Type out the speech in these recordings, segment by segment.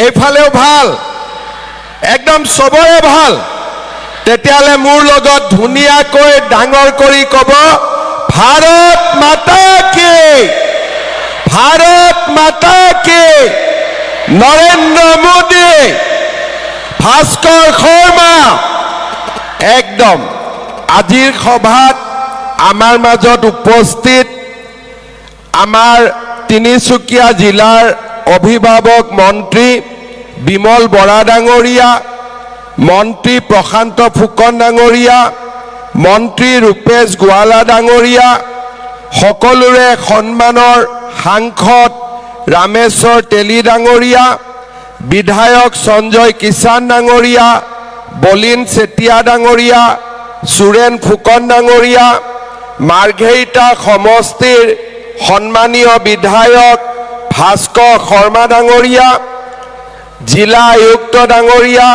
এইফালেও ভাল, একদম চবৰে ভাল, তেতিয়াহ'লে মোৰ লগত ধুনীয়াকৈ ডাঙৰ কৰি ক'ব, ভাৰত মাতা কি, ভাৰত মাতা কি, নৰেন্দ্ৰ মোদী, ভাস্কৰ শৰ্মা। একদম আজিৰ সভাত আমাৰ মাজত উপস্থিত আমাৰ তিনিচুকীয়া জিলাৰ অভিভাৱক মন্ত্ৰী বিমল বৰা ডাঙৰীয়া, মন্ত্ৰী প্ৰশান্ত ফুকন ডাঙৰীয়া, মন্ত্ৰী ৰূপেশ গোৱালা ডাঙৰীয়া, সকলোৰে সন্মানৰ সাংসদ ৰামেশ্বৰ তেলী ডাঙৰীয়া, বিধায়ক সঞ্জয় কিষাণ ডাঙৰীয়া, বলিন চেতিয়া ডাঙৰীয়া, সুৰেন ফুকন ডাঙৰীয়া, মাৰ্ঘেৰিটা সমষ্টিৰ সন্মানীয় বিধায়ক ভাস্কৰ শৰ্মা ডাঙৰীয়া, জিলা আয়ুক্ত ডাঙৰীয়া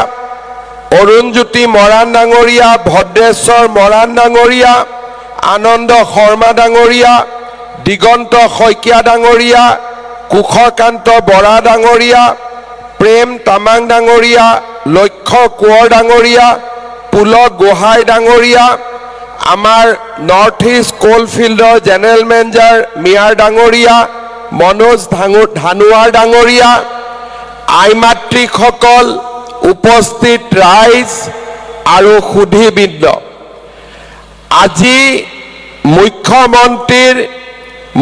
অৰুণজ্যোতি মৰাণ ডাঙৰীয়া, ভদ্ৰেশ্বৰ মৰাণ ডাঙৰীয়া, আনন্দ শৰ্মা ডাঙৰীয়া, দিগন্ত শইকীয়া ডাঙৰীয়া, কুশকান্ত বৰা ডাঙৰীয়া, প্ৰেম তামাং ডাঙৰীয়া, লক্ষ্য কোঁৱৰ ডাঙৰীয়া, পুলক গোহাঁই ডাঙৰীয়া, আমাৰ নৰ্থ ইষ্ট কোলফিল্ডৰ জেনেৰেল মেনেজাৰ মিয়াৰ ডাঙৰীয়া, মনোজ ধানোৱাৰ ডাঙৰীয়া, আই মাতৃসকল, উপস্থিত ৰাইজ আৰু সুধীবৃন্দ, আজি মুখ্যমন্ত্ৰীৰ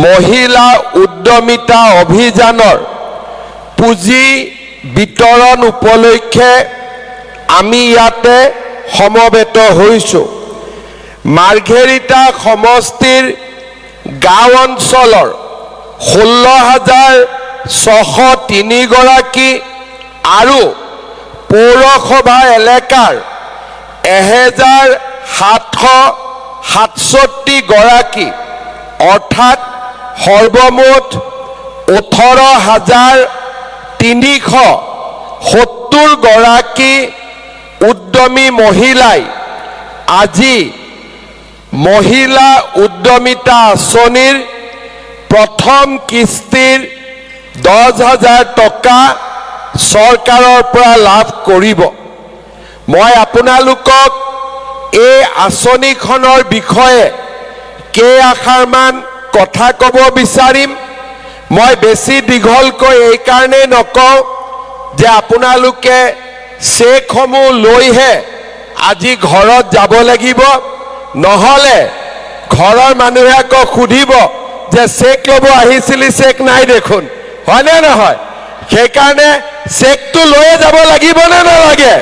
মহিলা উদ্যমিতা অভিযানৰ পুঁজি বিতৰণ উপলক্ষে আমি ইয়াতে সমবেত হৈছোঁ। মাৰ্ঘেৰিটা সমষ্টিৰ গাঁও অঞ্চলৰ 16,603 গৰাকী আৰু পৌৰসভা এলেকাৰ 1,767 গৰাকী অৰ্থাৎ সৰ্বমুঠ 18,370 গৰাকী উদ্যমী মহিলাই আজি মহিলা উদ্যমিতা আঁচনিৰ প্ৰথম কিস্তিৰ 10,000 টকা চৰকাৰৰ পৰা লাভ কৰিব। মই আপোনালোকক এই আঁচনিখনৰ বিষয়ে কেইআষাৰমান কথা ক'ব বিচাৰিম। মই বেছি দীঘলকৈ এইকাৰণেই নকওঁ যে আপোনালোকে চেকসমূহ লৈহে আজি ঘৰত যাব লাগিব, নহ'লে ঘৰৰ মানুহে আকৌ সুধিব যে চেক ল'ব আহিছিলি, চেক নাই দেখোন, হয়নে নহয়? সেইকাৰণে চেকটো লৈয়ে যাব লাগিব নে নালাগে?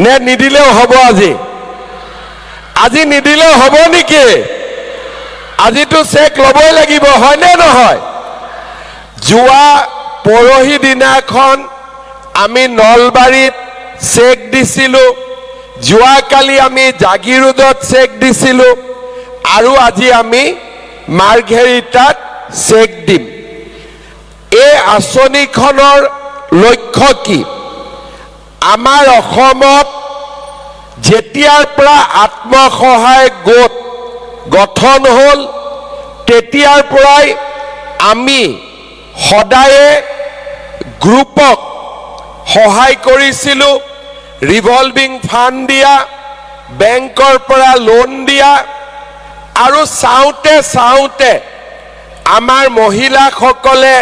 নে নিদিলেও হ'ব? আজি নিদিলেও হ'ব নেকি? আজিতো চেক ল'বই লাগিব, হয়নে নহয়? যোৱা পৰহি দিনাখন আমি নলবাৰীত চেক দিছিলোঁ, যোৱাকালি আমি জাগিৰোডত চেক দিছিলোঁ আৰু আজি আমি মাৰ্ঘেৰিটাত চেক দিম। এই আঁচনিখনৰ লক্ষ্য কি? আমাৰ অসমত যেতিয়াৰ পৰা আত্মসহায়ক গোট গঠন হ'ল তেতিয়াৰ পৰাই আমি সদায়ে গ্ৰুপক সহায় কৰিছিলোঁ, ৰিভলভিং ফাণ্ড দিয়া, বেংকৰ পৰা লোন দিয়া, আৰু চাওঁতে চাওঁতে আমাৰ মহিলাসকলে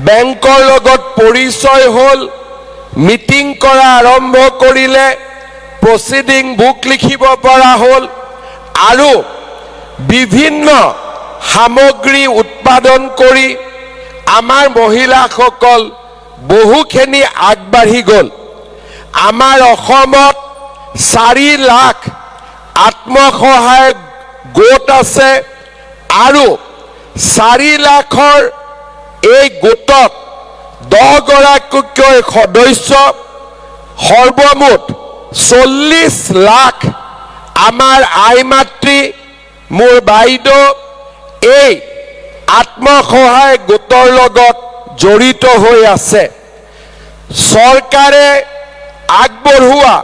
বেংকৰ লগত পৰিচয় হ'ল, মিটিং কৰা আৰম্ভ কৰিলে, প্ৰচিডিং বুক লিখিব পৰা হ'ল আৰু বিভিন্ন সামগ্ৰী উৎপাদন কৰি আমাৰ মহিলাসকল বহুখিনি আগবাঢ়ি গ'ল। আমাৰ অসমত 4 লাখ আত্মসহায়ক গোট আছে আৰু 4 লাখৰ এই গোটত 10 গৰাকীকৈ সদস্য, সৰ্বমুঠ 40 লাখ আমাৰ আই মাতৃ, মোৰ বাইদেউ এই আত্মসহায়ক গোটৰ লগত জড়িত হৈ আছে। চৰকাৰে আগবঢ়োৱা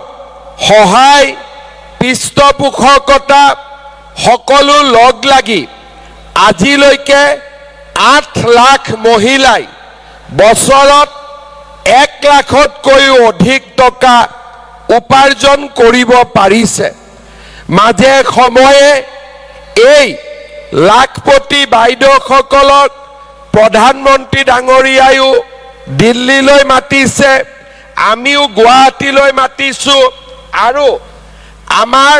সহায়, পৃষ্ঠপোষকতা সকলো লগ লাগি আজিলৈকে 8 লাখ মহিলাই বছৰত 1 লাখতকৈও অধিক টকা উপাৰ্জন কৰিব পাৰিছে। মাজে সময়ে এই লাখপতি বাইদেউসকলক প্ৰধানমন্ত্ৰী ডাঙৰীয়ায়ো দিল্লীলৈ মাতিছে, আমিও গুৱাহাটীলৈ মাতিছোঁ, আৰু আমাৰ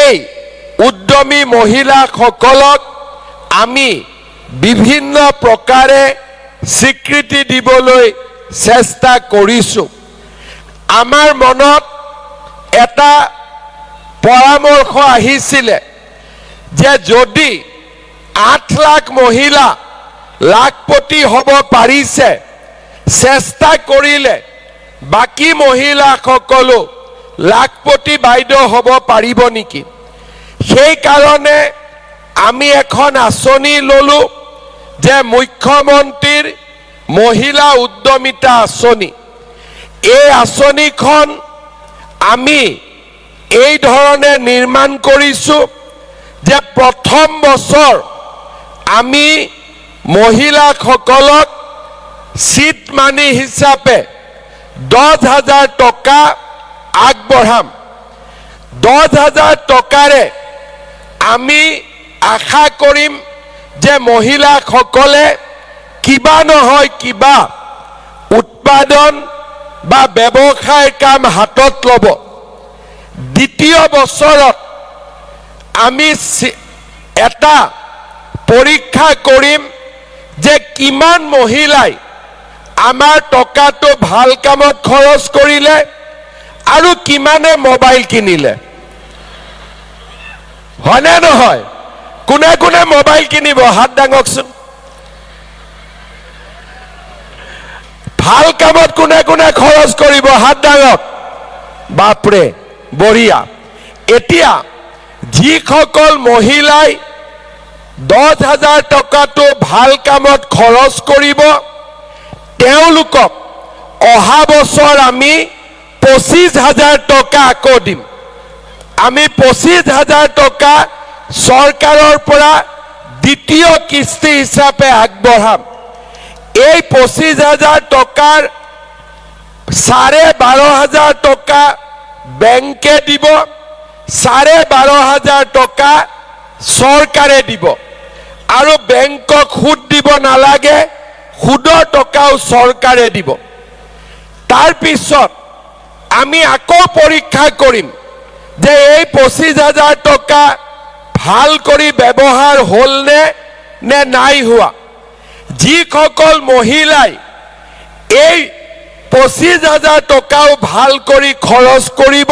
এই উদ্যমী মহিলাসকলক আমি বিভিন্ন প্ৰকাৰে স্বীকৃতি দিবলৈ চেষ্টা কৰিছোঁ। আমাৰ মনত এটা পৰামৰ্শ আহিছিলে যে যদি 8 লাখ মহিলা লাখপতি হ'ব পাৰিছে, চেষ্টা কৰিলে বাকী মহিলাসকলো লাখপতি বাইদেউ হ'ব পাৰিব নেকি? সেইকাৰণে আমি এখন আঁচনি ল'লোঁ যে মুখ্যমন্ত্ৰীৰ মহিলা উদ্যমিতা আঁচনি। এই আঁচনিখন আমি এই ধৰণে নিৰ্মাণ কৰিছোঁ যে প্ৰথম বছৰ আমি মহিলাসকলক চিট মানি হিচাপে 10,000 টকা আগবঢ়াম। 10,000 টকাৰে আমি আশা কৰিম যে মহিলাসকলে কিবা নহয় কিবা উৎপাদন বা ব্যৱসায়ৰ কাম হাতত ল'ব। দ্বিতীয় বছৰত আমি এটা পৰীক্ষা কৰিম যে কিমান মহিলাই আমাৰ টকাটো ভাল কামত খৰচ কৰিলে আৰু কিমানে মোবাইল কিনিলে। হয়নে নহয়? কোনে কোনে মোবাইল কিনিব হাত দাঙকচোন। ভাল কামত কোনে কোনে খৰচ কৰিব হাত দাঙক। বাপৰে, বঢ়িয়া। এতিয়া যিসকল মহিলাই 10,000 টকাটো ভাল কামত খৰচ কৰিব, তেওঁলোকক অহা বছৰ আমি 25,000 টকা আকৌ দিম। আমি 25,000 টকা চৰকাৰৰ পৰা দ্বিতীয় কিস্তি হিচাপে আগবঢ়াম। এই 25,000 টকাৰ 12,500 টকা বেংকে দিব, 12,500 টকা চৰকাৰে দিব, আৰু বেংকক সুদ দিব নালাগে, সুদৰ টকাও চৰকাৰে দিব। তাৰ পিছত আমি আকৌ পৰীক্ষা কৰিম যে এই 25,000 টকা ভাল কৰি ব্যৱহাৰ হ'লনে নে নাই হোৱা। যিসকল মহিলাই এই 25,000 টকাও ভাল কৰি খৰচ কৰিব,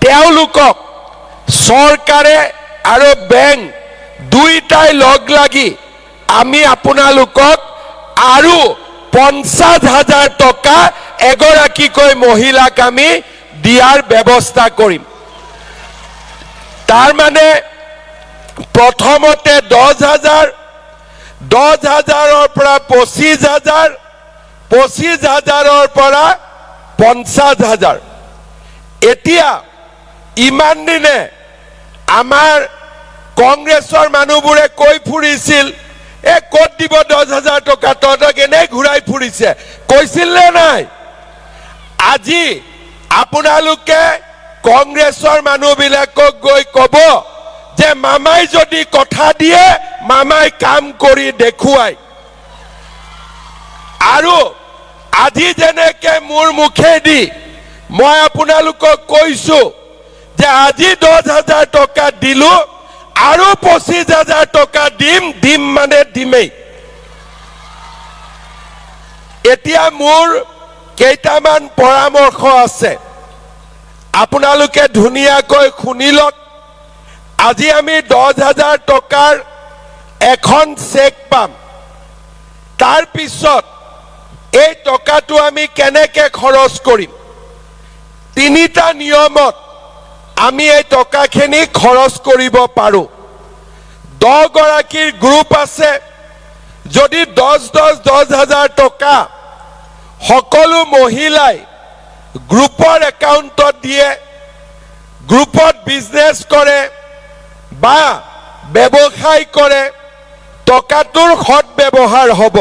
তেওঁলোকক চৰকাৰে আৰু বেংক দুইটাই লগ লাগি আমি আপোনালোকক আৰু 50,000 টকা এগৰাকীকৈ মহিলাক আমি দিয়াৰ ব্যৱস্থা কৰিম। তাৰ মানে প্ৰথমতে 10,000, 10,000ৰ পৰা 25,000, 25,000ৰ পৰা 50,000। এতিয়া ইমান দিনে আমাৰ কংগ্ৰেছৰ মানুহবোৰে কৈ ফুৰিছিল, এ ক'ত দিব 10,000 টকা, তহঁতক এনেই ঘূৰাই ফুৰিছে, কৈছিল নে নাই? আজি আপোনালোকে কংগ্ৰেছৰ মানুহবিলাকক গৈ ক'ব যে মামাই যদি কথা দিয়ে মামাই কাম কৰি দেখুৱায়। আৰু আজি যেনেকে মোৰ মুখেদি মই আপোনালোকক কৈছো যে আজি 10,000 টকা দিলো আৰু 25,000 টকা দিম মানে দিমেই। এতিয়া মোৰ কেইটামান পৰামৰ্শ আছে, আপোনালোকে ধুনীয়াকৈ শুনি লওক। আজি আমি 10,000 টকাৰ এখন চেক পাম। তাৰ পিছত এই টকাটো আমি কেনেকে খৰচ কৰিম, 3টা নিয়মত আমি এই টকাখিনি খৰচ কৰিব পাৰো। 10 গৰাকীৰ গ্ৰুপ আছে, যদি 10,000 টকা সকলো মহিলাই গ্ৰুপৰ একাউণ্টত দিয়ে, গ্ৰুপত বিজনেছ কৰে বা ব্যৱসায় কৰে, টকাটোৰ সৎ ব্যৱহাৰ হ'ব।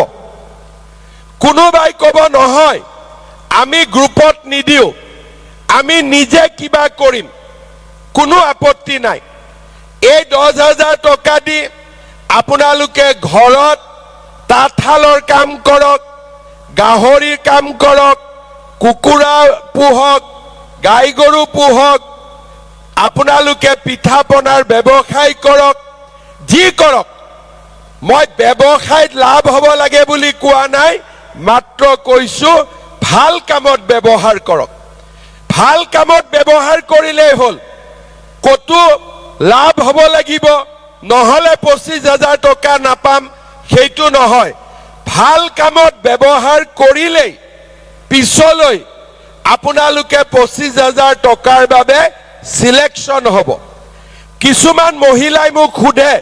কোনোবাই ক'ব নহয় আমি গ্ৰুপত নিদিও, আমি নিজে কিবা কৰিম, কোনো আপত্তি নাই। এই 10,000 টকা দি আপোনালোকে ঘৰত তাঁতশালৰ কাম কৰক, গাহৰিৰ কাম কৰক, কুকুৰা পোহক, গাই গৰু পোহক, আপোনালোকে পিঠা পনাৰ ব্যৱসায় কৰক, যি কৰক। মই ব্যৱসায়ত লাভ হ'ব লাগে বুলি কোৱা নাই, মাত্ৰ কৈছো ভাল কামত ব্যৱহাৰ কৰক। ভাল কামত ব্যৱহাৰ কৰিলেই হ'ল। কতো লাভ হ'ব লাগিব, নহ'লে 25,000 টকা নাপাম, সেইটো নহয়। ভাল কামত ব্যৱহাৰ কৰিলেই পিছলৈ আপোনালোকে 25,000 টকাৰ বাবে সিলেকশন হ'ব। কিছুমান মহিলাই মোক সোধে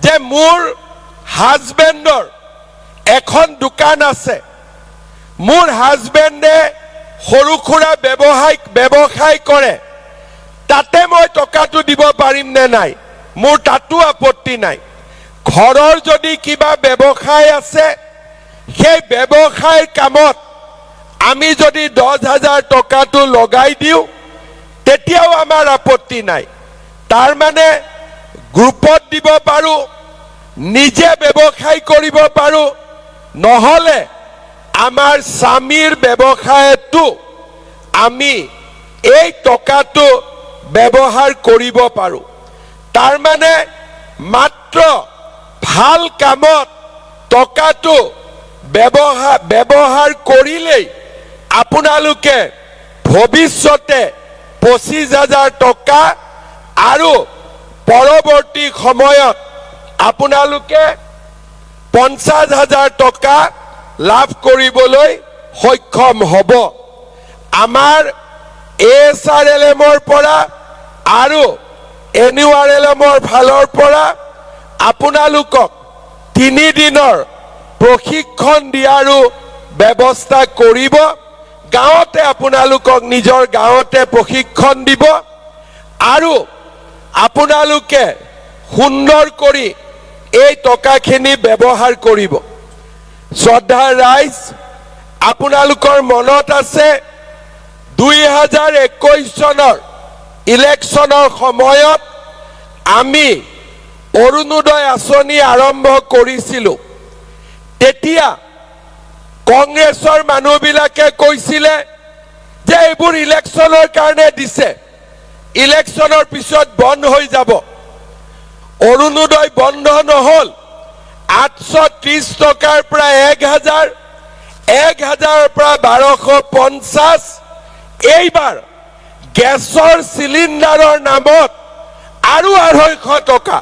যে মোৰ হাজবেণ্ডৰ এখন দোকান আছে, মোৰ হাজবেণ্ডে সৰু সুৰা ব্যৱসায় কৰে, তাতে মই টকাটো দিব পাৰিম নে নাই? মোৰ তাতো আপত্তি নাই। ঘৰৰ যদি কিবা ব্যৱসায় আছে, সেই ব্যৱসায়ৰ কামত আমি যদি 10,000 টকাটো লগাই দিওঁ, তেতিয়াও আমাৰ আপত্তি নাই। তাৰ মানে গ্ৰুপত দিব পাৰো, নিজে ব্যৱসায় কৰিব পাৰো, নহ'লে আমাৰ স্বামীৰ ব্যৱসায়তো আমি এই টকাটো ব্যৱহাৰ কৰিব পাৰো। তাৰ মানে মাত্ৰ ভাল কামত টকাটো ব্যৱহাৰ কৰিলেই আপোনালোকে ভৱিষ্যতে 25,000 টকা আৰু পৰৱৰ্তী সময়ত আপোনালোকে 50,000 টকা লাভ কৰিবলৈ সক্ষম হ'ব। আমাৰ ASRLMৰ পৰা আৰু NURLMৰ ফালৰ পৰা আপোনালোকক 3 দিনৰ প্ৰশিক্ষণ দিয়াৰো ব্যৱস্থা কৰিব। গাঁৱতে আপোনালোকক নিজৰ গাঁৱতে প্ৰশিক্ষণ দিব আৰু আপোনালোকে সুন্দৰ কৰি এই টকাখিনি ব্যৱহাৰ কৰিব। শ্ৰদ্ধাৰ ৰাইজ, আপোনালোকৰ মনত আছে 2021 চনৰ ইলেকশ্যনৰ সময়ত আমি অৰুণোদয় আঁচনি আৰম্ভ কৰিছিলোঁ। তেতিয়া কংগ্ৰেছৰ মানুহবিলাকে কৈছিলে যে এইবোৰ ইলেকশ্যনৰ কাৰণে দিছে, ইলেকশ্যনৰ পিছত বন্ধ হৈ যাব। অৰুণোদয় বন্ধ নহ'ল। 830 টকাৰ পৰা 1,000, 1,000ৰ পৰা 1250। এইবাৰ গেছৰ চিলিণ্ডাৰৰ নামত আৰু 250 টকা।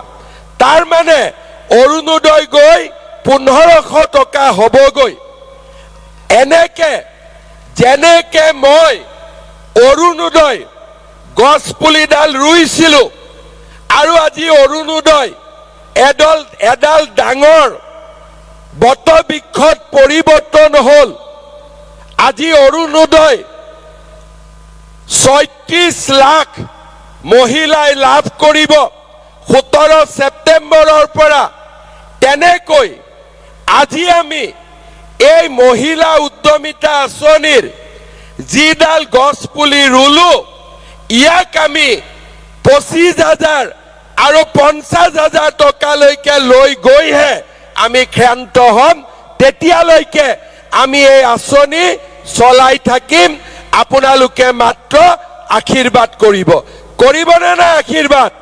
তাৰ মানে অৰুণোদয় গৈ 1,500 টকা হ'বগৈ। এনেকে যেনেকে মই অৰুণোদয় গছ পুলিডাল ৰুইছিলোঁ আৰু আজি অৰুণোদয় এডাল ডাঙৰ বটবৃক্ষত পৰিৱৰ্তন হ'ল। আজি অৰুণোদয় 36 লাখ মহিলাই লাভ কৰিব 17 ছেপ্টেম্বৰৰ পৰা। তেনেকৈ আজি আমি এই মহিলা উদ্যমিতা আঁচনিৰ যিডাল গছ পুলি ৰুলো, ইয়াক আমি 25,000 আৰু 50,000 টকালৈকে লৈ গৈহে আমি ক্ষান্ত হ'ম। তেতিয়ালৈকে আমি এই আঁচনি চলাই থাকিম। আপোনালোকে মাত্ৰ আশীৰ্বাদ কৰিবনে নাই? আশীৰ্বাদ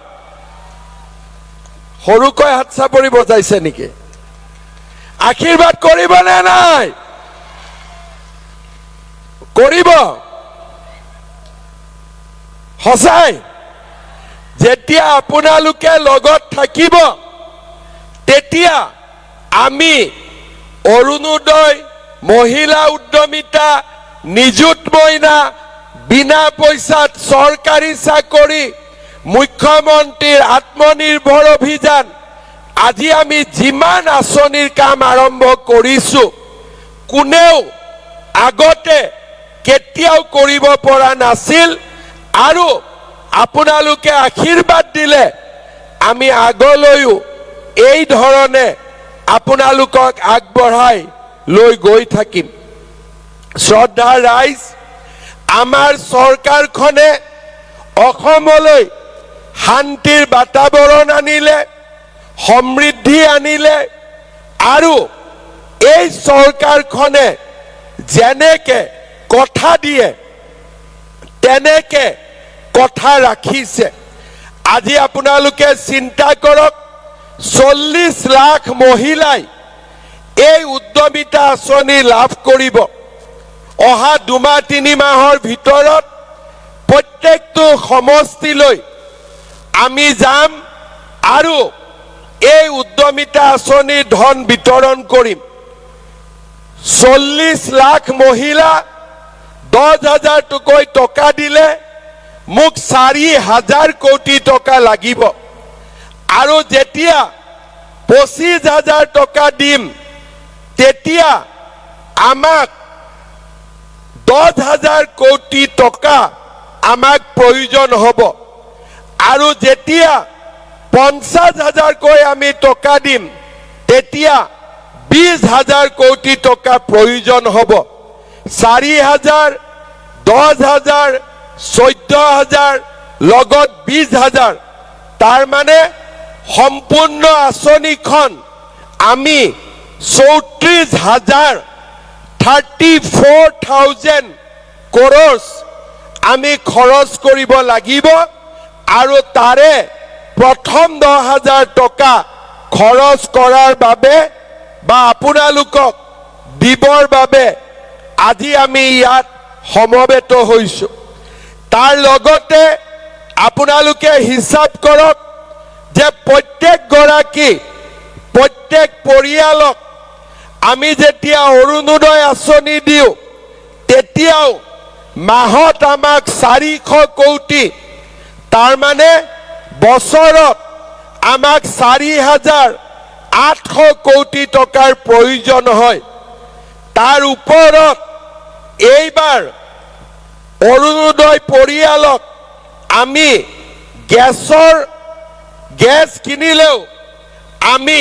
সৰুকৈ হাত চাপৰি বজাইছে নেকি? আশীৰ্বাদ কৰিবনে নাই? কৰিব সঁচাই। যেতিয়া আপোনালোকে লগত থাকিব, তেতিয়া আমি অৰুণোদয়, মহিলা উদ্যমিতা, নিযুত মইনা, বিনা পইচাত চৰকাৰী চাকৰি, মুখ্যমন্ত্ৰীৰ আত্মনিৰ্ভৰ অভিযান, আজি আমি যিমান আঁচনিৰ কাম আৰম্ভ কৰিছো, কোনেও আগতে কেতিয়াও কৰিব পৰা নাছিল। আৰু আপোনালোকে আশীৰ্বাদ দিলে আমি আগলৈও এই ধৰণে আপোনালোকক আগবঢ়াই লৈ গৈ থাকিম। শ্ৰদ্ধাৰ ৰাইজ, আমাৰ চৰকাৰখনে অসমলৈ শান্তিৰ বাতাবৰণ আনিলে, সমৃদ্ধি আনিলে, আৰু এই চৰকাৰখনে যেনেকে কথা দিয়ে তেনেকে কথা ৰাখিছে। আজি আপোনালোকে চিন্তা কৰক, 40 লাখ মহিলাই এই উদ্যমিতা আঁচনি লাভ কৰিব। অহা 2-3 মাহৰ ভিতৰত প্ৰত্যেকটো সমষ্টিলৈ আমি যাম আৰু এই উদ্যমিতা আঁচনিৰ ধন বিতৰণ কৰিম। 40 লাখ মহিলা 10,000 টকৈ টকা দিলে মোক 4,000 কোটি টকা লাগিব, আৰু যেতিয়া 25,000 টকা দিম তেতিয়া আমাক 10,000 কোটি টকা আমাক প্ৰয়োজন হ'ব, আৰু যেতিয়া 50,000 কৈ আমি টকা দিম তেতিয়া 20,000 কোটি টকা প্ৰয়োজন হ'ব। 4,000, 10,000, 14,000 লগত 20,000, তাৰ মানে সম্পূৰ্ণ আঁচনিখন আমি 34,000 34,000 crore আমি খৰচ কৰিব লাগিব, আৰু তাৰে প্ৰথম 10,000 টকা খৰচ কৰাৰ বাবে বা আপোনালোকক দিবৰ বাবে আজি আমি ইয়াত সমবেত হৈছো। তাৰ লগতে আপোনালোকে হিচাপ কৰক যে প্ৰত্যেক গৰাকী, প্ৰত্যেক পৰিয়ালক আমি যেতিয়া অৰুণোদয় আঁচনি দিওঁ তেতিয়াও মাহত আমাক 400 কোটি, তাৰ মানে বছৰত আমাক 4,800 কোটি টকাৰ প্ৰয়োজন হয়। তাৰ ওপৰত এইবাৰ অৰুণোদয় পৰিয়ালক আমি গেছ কিনিলেও আমি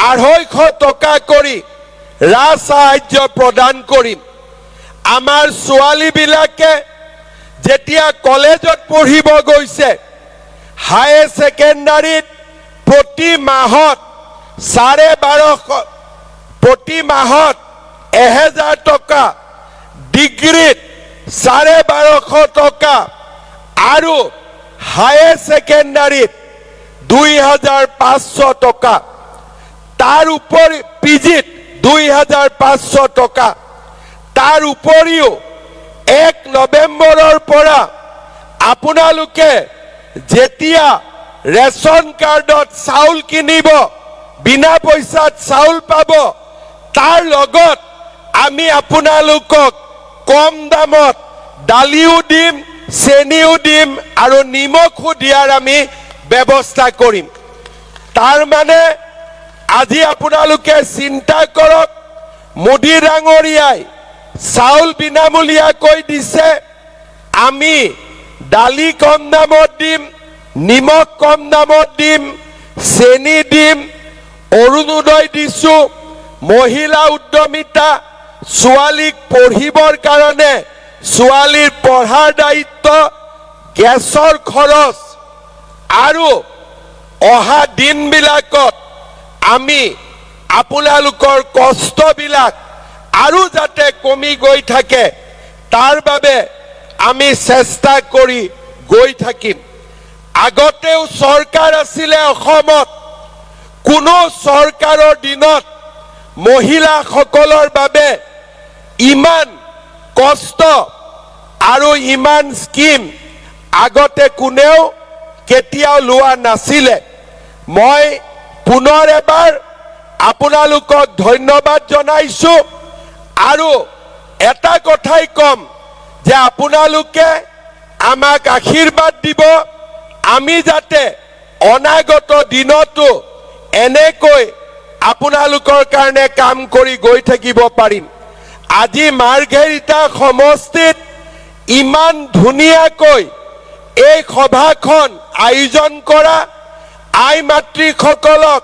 250 টকা কৰি ৰাজ সাহায্য প্ৰদান কৰিম। আমাৰ ছোৱালীবিলাকে যেতিয়া কলেজত পঢ়িব গৈছে, হায়াৰ ছেকেণ্ডাৰীত প্ৰতি মাহত 12,500, প্ৰতি মাহত 1,000 টকা, ডিগ্ৰীত 12,500 টকা, আৰু হায়াৰ ছেকেণ্ডাৰীত 2,500 টকা, তাৰ উপৰি পিজিত 2,500 টকা। তাৰ উপৰিও 1 নৱেম্বৰৰ পৰা আপোনালোকে যেতিয়া ৰেচন কাৰ্ডত চাউল কিনিব, বিনা পইচাত চাউল পাব, তাৰ লগত আমি আপোনালোকক কম দামত দালিও দিম, চেনিও দিম, আৰু নিমখো দিয়াৰ আমি ব্যৱস্থা কৰিম। তাৰ মানে আজি আপোনালোকে চিন্তা কৰক, মোদী ডাঙৰীয়াই চাউল বিনামূলীয়াকৈ দিছে, আমি দালি কম দামত দিম, নিমখ কম দামত দিম, চেনি দিম, অৰুণোদয় দিছো, মহিলা উদ্যমিতা, ছোৱালীক পঢ়িবৰ কাৰণে ছোৱালীৰ পঢ়াৰ দায়িত্ব, গেছৰ খৰচ, আৰু অহা দিনবিলাকত আমি আপোনালোকৰ কষ্টবিলাক আৰু যাতে কমি গৈ থাকে তাৰ বাবে আমি চেষ্টা কৰি গৈ থাকিম। আগতেও চৰকাৰ আছিলে অসমত, কোনো চৰকাৰৰ দিনত মহিলাসকলৰ বাবে ইমান কষ্ট আৰু ইমান স্কিম আগতে কোনেও কেতিয়াও লোৱা নাছিলে। মই পুনৰ এবাৰ আপোনালোকক ধন্যবাদ জনাইছো, আৰু এটা কথাই কম যে আপোনালোকে আমাক আশীৰ্বাদ দিব, আমি যাতে অনাগত দিনতো এনেকৈ আপোনালোকৰ কাৰণে কাম কৰি গৈ থাকিব পাৰিম। আজি মাৰ্ঘেৰিটা সমষ্টিত ইমান ধুনীয়াকৈ এই সভাখন আয়োজন কৰা, আই মাতৃসকলক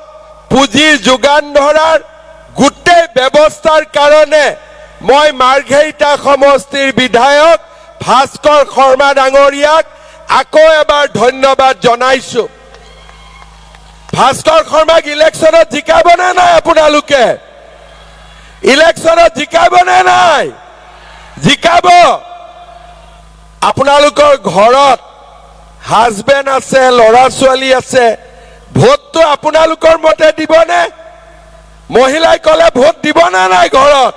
পুঁজি যোগান ধৰাৰ গোটেই ব্যৱস্থাৰ কাৰণে মই মাৰ্ঘেৰিটা সমষ্টিৰ বিধায়ক ভাস্কৰ শৰ্মা ডাঙৰীয়াক আকৌ এবাৰ ধন্যবাদ জনাইছো। ভাস্কৰ শৰ্মাক ইলেকশ্যনত জিকাবনে নাই? আপোনালোকে ইলেকশ্যনত জিকাবনে নাই? জিকাব। আপোনালোকৰ ঘৰত হাজবেণ্ড আছে, ল'ৰা ছোৱালী আছে, ভোটটো আপোনালোকৰ মতে দিবনে? মহিলাই ক'লে ভোট দিবনে নাই? ঘৰত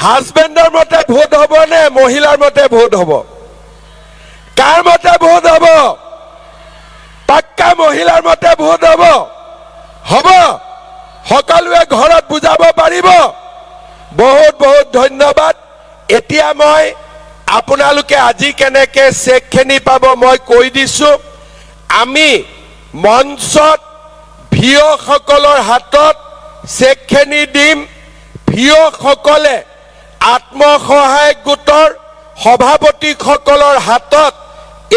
হাজবেণ্ডৰ মতে ভোট হ'ব নে মহিলাৰ মতে ভোট হ'ব? কাৰ মতে ভোট হ'ব? পাক্কা মহিলাৰ মতে ভোট হ'ব? হ'ব। সকলোৱে ঘৰত বুজাব পাৰিব। বহুত বহুত ধন্যবাদ। এতিয়া মই আপোনালোকে আজি কেনেকে চেকখিনি পাব মই কৈ দিছো। আমি মঞ্চত ভিঅ'সকলৰ হাতত চেকখিনি দিম। ভিঅ'সকলে আত্মসহায়ক গোটৰ সভাপতিসকলৰ হাতত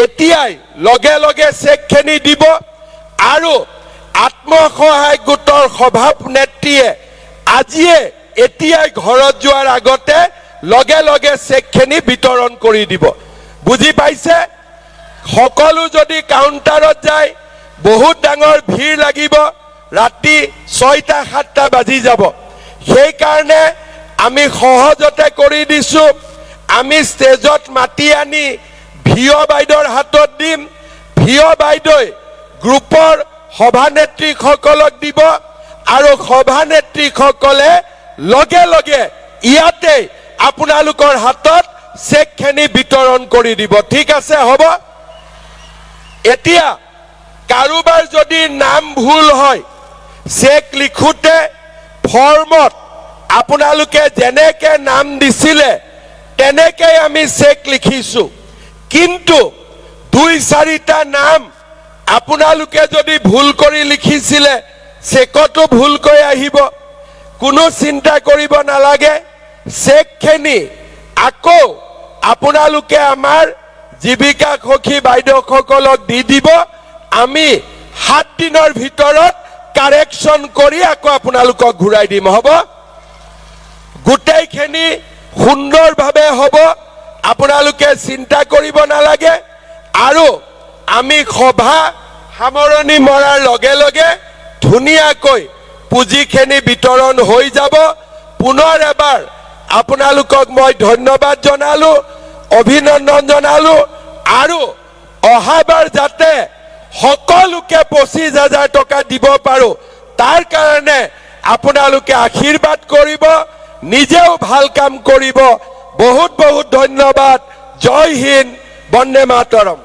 এতিয়াই লগে লগে চেকখিনি দিব আৰু আত্মসহায়ক গোটৰ সভানেত্ৰীয়ে আজিয়ে এতিয়াই ঘৰত যোৱাৰ আগতে লগে লগে চেকখিনি বিতৰণ কৰি দিব। বুজি পাইছে? সকলো যদি কাউণ্টাৰত যায় বহুত ডাঙৰ ভিৰ লাগিব, ৰাতি 6টা-7টা বাজি যাব। সেইকাৰণে আমি সহজতে কৰি দিছো। আমি ষ্টেজত মাতি আনি ভিঅ' বাইদেউৰ হাতত দিম। ভিঅ' বাইদেউই গ্ৰুপৰ সভানেত্ৰীসকলক দিব আৰু সভানেত্ৰীসকলে লগে লগে ইয়াতে আপোনালোকৰ হাতত চেকখিনি বিতৰণ কৰি দিব। ঠিক আছে? হ'ব। এতিয়া কাৰোবাৰ যদি নাম ভুল হয়, চেক লিখোতে ফৰ্মত আপোনালোকে যেনেকে নাম দিছিলে তেনেকে আমি চেক লিখিছো। কিন্তু 2-4টা নাম আপোনালোকে যদি ভুল কৰি লিখিছিলে চেকতো ভুলকৈ আহিব। কোনো চিন্তা কৰিব নালাগে। চেকখিনি আকৌ আপোনালোকে আমাৰ জীৱিকা সখী বাইদেউসকলক দি দিব। আমি 7 দিনৰ ভিতৰত কাৰেকশ্যন কৰি আকৌ আপোনালোকক ঘূৰাই দিম। হ'ব? গোটেইখিনি সুন্দৰভাৱে হ'ব। আপোনালোকে চিন্তা কৰিব নালাগে। আৰু আমি সভা সামৰণি মৰাৰ লগে লগে ধুনীয়াকৈ পুঁজিখিনি বিতৰণ হৈ যাব। পুনৰ এবাৰ আপোনালোকক মই ধন্যবাদ জনালো, অভিনন্দন জনালো আৰু অহাবাৰ যাতে সকলোকে 25,000 টকা দিব পাৰো তাৰ কাৰণে আপোনালোকে আশীৰ্বাদ কৰিব, নিজেও ভাল কাম কৰিব। বহুত বহুত ধন্যবাদ। জয় হিন্দ, বন্দে মাতৰম।